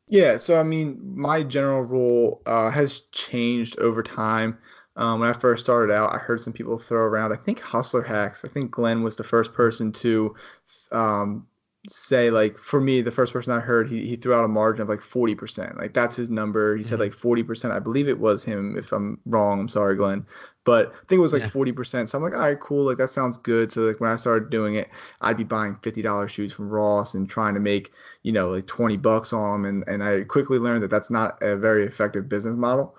Yeah, so I mean, my general rule has changed over time. When I first started out, I heard some people throw around, I think Hustler Hacks. I think Glenn was the first person to um, say, like, for me, the first person I heard, he threw out a margin of like 40%. Like, that's his number. He said Hmm. like 40%. I believe it was him. If I'm wrong, I'm sorry, Glenn. But I think it was like Yeah. 40%. So I'm like, all right, cool. Like, that sounds good. So, like, when I started doing it, I'd be buying $50 shoes from Ross and trying to make like $20 on them. And I quickly learned that that's not a very effective business model.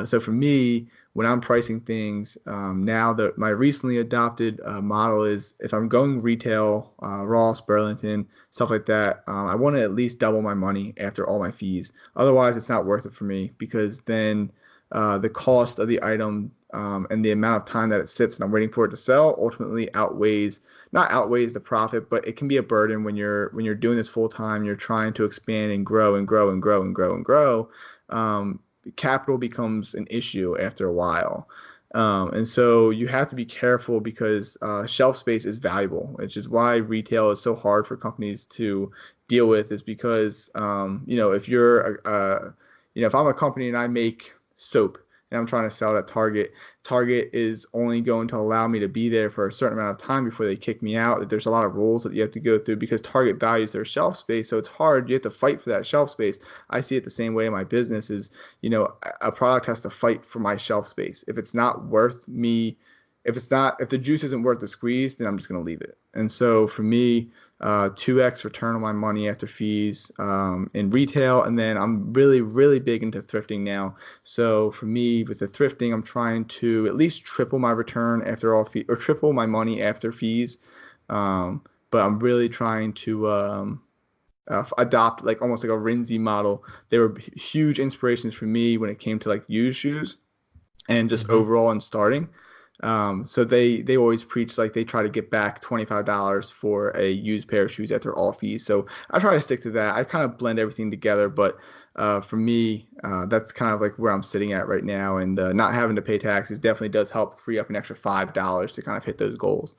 So for me, when I'm pricing things, now that my recently adopted model is if I'm going retail, Ross, Burlington, stuff like that, I want to at least double my money after all my fees. Otherwise, it's not worth it for me because then the cost of the item and the amount of time that it sits and I'm waiting for it to sell ultimately outweighs not outweighs the profit, but it can be a burden when you're doing this full time. You're trying to expand and grow and grow and grow and grow and grow. Um, Capital becomes an issue after a while. And so you have to be careful because shelf space is valuable, which is why retail is so hard for companies to deal with. Is because if you're if I'm a company and I make soap and I'm trying to sell it at Target, Target is only going to allow me to be there for a certain amount of time before they kick me out. There's a lot of rules that you have to go through because Target values their shelf space, so it's hard. You have to fight for that shelf space. I see it the same way in my business is, a product has to fight for my shelf space. If it's not worth me, if the juice isn't worth the squeeze, then I'm just going to leave it. And so for me, 2x return on my money after fees in retail. And then I'm really, really big into thrifting now. So for me, with the thrifting, I'm trying to at least triple my return after all fees or triple my money after fees. Um, but I'm really trying to adopt like almost like a Rinzi model. They were huge inspirations for me when it came to like used shoes and just Hmm. overall in starting. So they always preach like they try to get back $25 for a used pair of shoes after all fees. So I try to stick to that. I kind of blend everything together, but for me, that's kind of like where I'm sitting at right now. And not having to pay taxes definitely does help free up an extra $5 to kind of hit those goals.